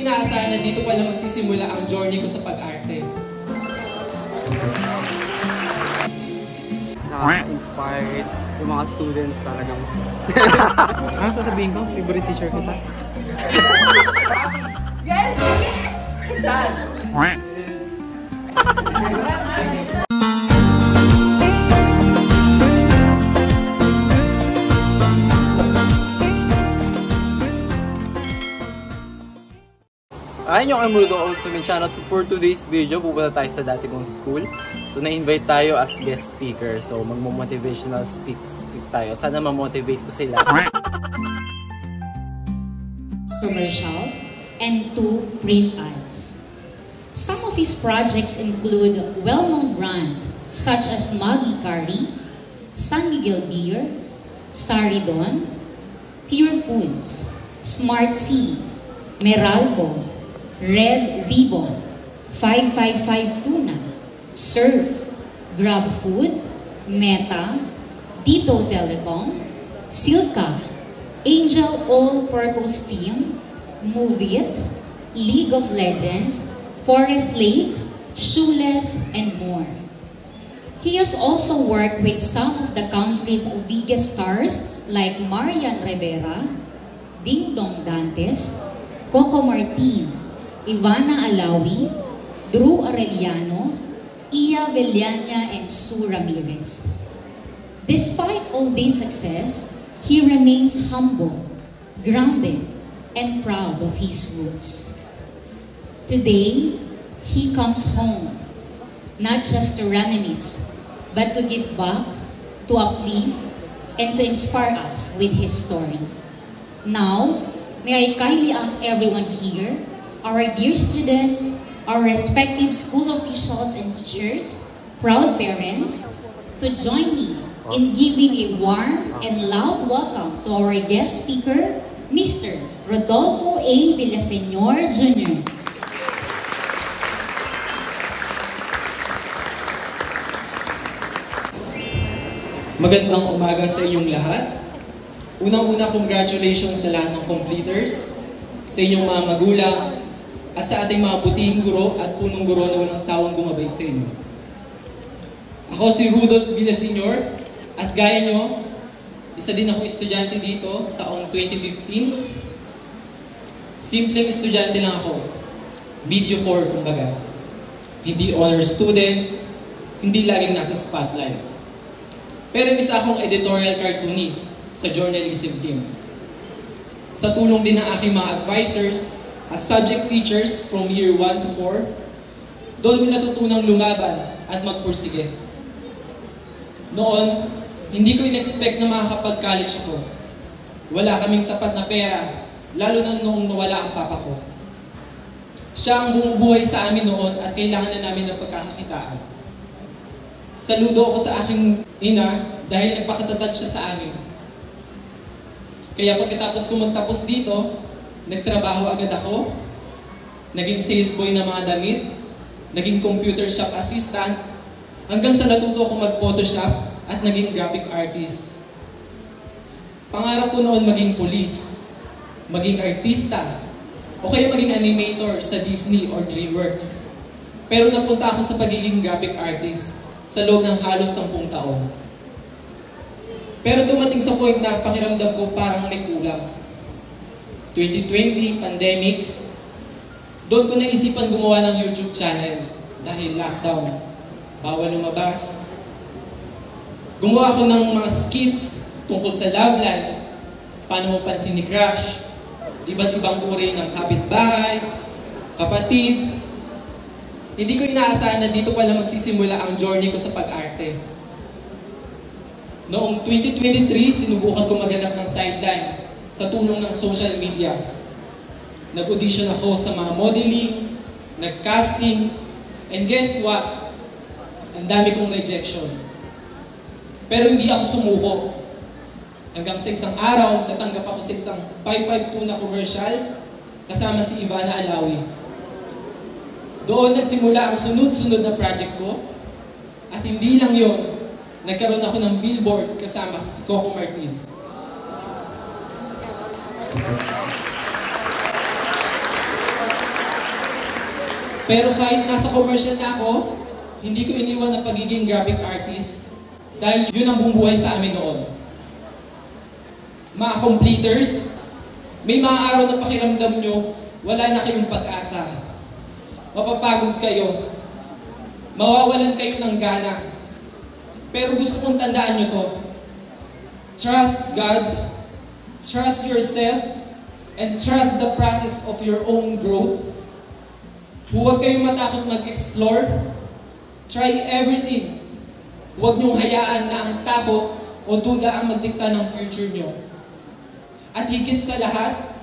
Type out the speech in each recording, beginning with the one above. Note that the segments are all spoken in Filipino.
inaasahan na dito pala magsisimula ang journey ko sa pag-arte. Nakaka-inspired yung mga students talagang. Ano sasabihin ko? Favorite teacher kita? Yes! Saan? Ayun yung Amudo also min channel. So for today's video, pupunta tayo sa dati kong school. So na-invite tayo as guest speaker. So magmo-motivational speak tayo. Sana ma-motivate ko sila. Commercials and 2 print ads. Some of his projects include well-known brands such as Maggie Curry, San Miguel Beer, Saridon, Pure Foods, Smart Sea, Meralco, Red Ribbon, 555 Tuna, Surf, Grab Food, Meta, Dito Telecom, Silka, Angel All-Purpose Film, Move It, League of Legends, Forest Lake, Shoeless, and more. He has also worked with some of the country's biggest stars like Marian Rivera, Ding Dong Dantes, Coco Martin, Ivana Alawi, Drew Arellano, Iya Villania, and Sue Ramirez. Despite all this success, he remains humble, grounded, and proud of his roots. Today, he comes home, not just to reminisce, but to give back, to uplift, and to inspire us with his story. Now, may I kindly ask everyone here, our dear students, our respective school officials and teachers, proud parents, to join me in giving a warm and loud welcome to our guest speaker, Mr. Rodolfo A. Villaseñor Jr. Magandang umaga sa inyong lahat. Unang-una, congratulations sa lahat ng completers, sa inyong mga magulang, at sa ating mga butihing guro at punong guro na walang sawang gumabay sa inyo. Ako si Rudolph Villaseñor, at gaya nyo, isa din ako estudyante dito, taong 2015. Simpleng estudyante lang ako, mediocre kumbaga. Hindi honor student, hindi laging nasa spotlight. Pero isa akong editorial cartoonist sa journalism team. Sa tulong din ng aking mga advisors at subject teachers from year 1 to 4, doon ko natutunang lumaban at magpursige. Noon, hindi ko in-expect na makakapag-college ako. Wala kaming sapat na pera, lalo na noong nawala ang papa ko. Siya ang bumubuhay sa amin noon at kailangan na namin ng pagkakakitaan. Saludo ako sa aking ina dahil nagpakatatag siya sa amin. Kaya pagkatapos ko magtapos dito, nagtrabaho agad ako, naging sales boy ng mga damit, naging computer shop assistant, hanggang sa natuto ko mag-photoshop at naging graphic artist. Pangarap ko noon maging police, maging artista, o kaya maging animator sa Disney or DreamWorks. Pero napunta ako sa pagiging graphic artist sa loob ng halos 10 taon. Pero dumating sa point na pakiramdam ko parang may kulang. 2020, pandemic, doon ko naisipan gumawa ng YouTube channel dahil lockdown, bawal lumabas. Gumawa ako ng mga skits tungkol sa love life, paano mapansin ni crush, iba't ibang uri ng kapitbahay, kapatid. Hindi ko inaasahan na dito pala magsisimula ang journey ko sa pag-arte. Noong 2023, sinubukan ko maghanap ng sideline sa tulong ng social media. Nag-audition ako sa mga modeling, nag-casting, and guess what? Ang dami kong rejection. Pero hindi ako sumuko. Hanggang sa isang araw, natanggap ako sa isang 552 na commercial kasama si Ivana Alawi. Doon nagsimula ang sunod-sunod na project ko. At hindi lang yon, nagkaroon ako ng billboard kasama si Coco Martin. Pero kahit nasa commercial na ako, hindi ko iniwan ang pagiging graphic artist dahil yun ang bumubuhay sa amin noon. Mga completers, may mga araw na pakiramdam nyo, wala na kayong pag-asa. Mapapagod kayo. Mawawalan kayo ng gana. Pero gusto kong tandaan nyo to. Trust God, trust yourself, and trust the process of your own growth. Huwag kayong matakot mag-explore. Try everything. Huwag niyong hayaan na ang takot o duda ang magdikta ng future niyo. At higit sa lahat,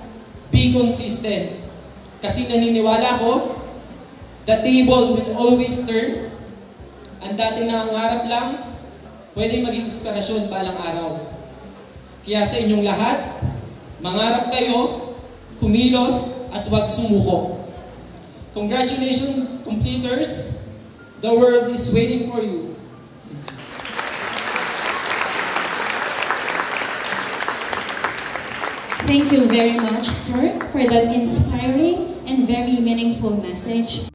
be consistent. Kasi naniniwala ko, the table will always turn. Ang dating nangangarap lang, pwedeng maging inspirasyon balang araw. Kaya sa inyong lahat, mangarap kayo, kumilos, at huwag sumuko. Congratulations, completers! The world is waiting for you. Thank you very much, sir, for that inspiring and very meaningful message.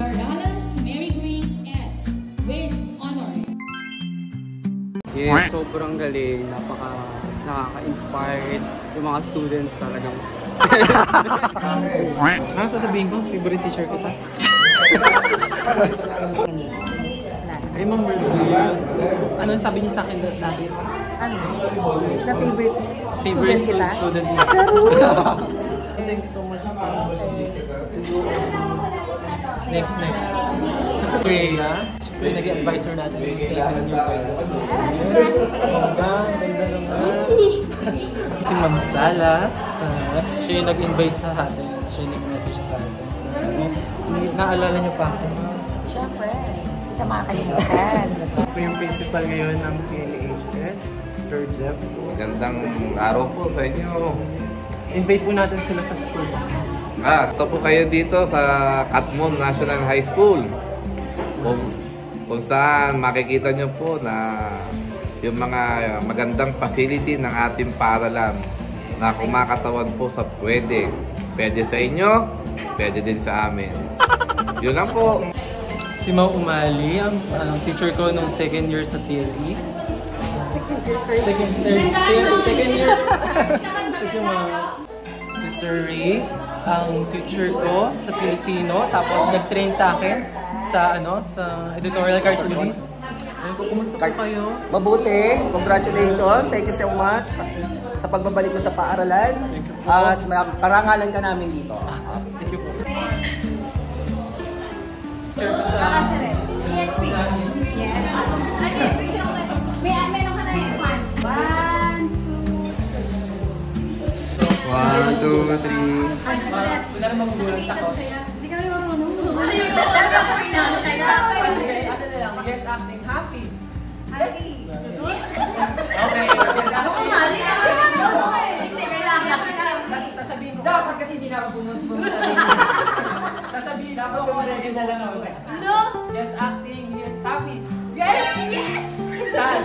Bardalas Mary Grace S. with honors. Yes, sobrang galing. Nakaka-inspired. Yung mga students talagang... Ano sasabihin ko? Favorite teacher ko ta? Ay, Ma'am Bercia. Ano sabi niyo sa akin dati? Ano? Na favorite student kita? Student mo. Thank you so much. Next. Freya. Yung nag-advisor natin yung second year pa. Ganda naman. Si Ma'am Salas. Siya yung nag-invite sa atin. Siya yung nag-message sa atin. Naalala niyo pa ako? Siyempre. Hindi ka makakalimutan. Ako yung principal ngayon ng CNHS, Sir Jeff. Magandang araw po sa inyo. Invite po natin sila sa school. Ito po kayo dito sa Katmon National High School. Kung saan makikita nyo po na yung mga magandang facility ng ating paaralan na kumakatawan po sa pwede. Pwede sa inyo, pwede din sa amin. Yun lang po. Si Ma'am Umali, ang teacher ko nung second year sa TLE. Second year. Si Sir Ray, ang teacher ko sa Filipino, tapos nag-train sa akin sa sa editorial cartoonist. Ayun po, kumusta po kayo? Mabuti. Congratulations. Thank you so much sa pagbabalik mo sa paaralan. At parangalan ka namin dito. Thank you po. Yes, please. Yes. Okay, picture ko. Meron ka na yung fans. 1, 2, 3. Wala namang gulang sa ko. Hindi kami marunong. Ano yung talaga ko inaano tayo? Ano na lang, guest acting, happy. Happy. Okay. Oo, mali. Hindi, kailangan. Sasabihin ko. Dapat kasi hindi na ako bumunod. Sasabihin dapat dumaready na lang ako eh. Hello? Guest acting, yes, happy. Yes! Yes! Sad.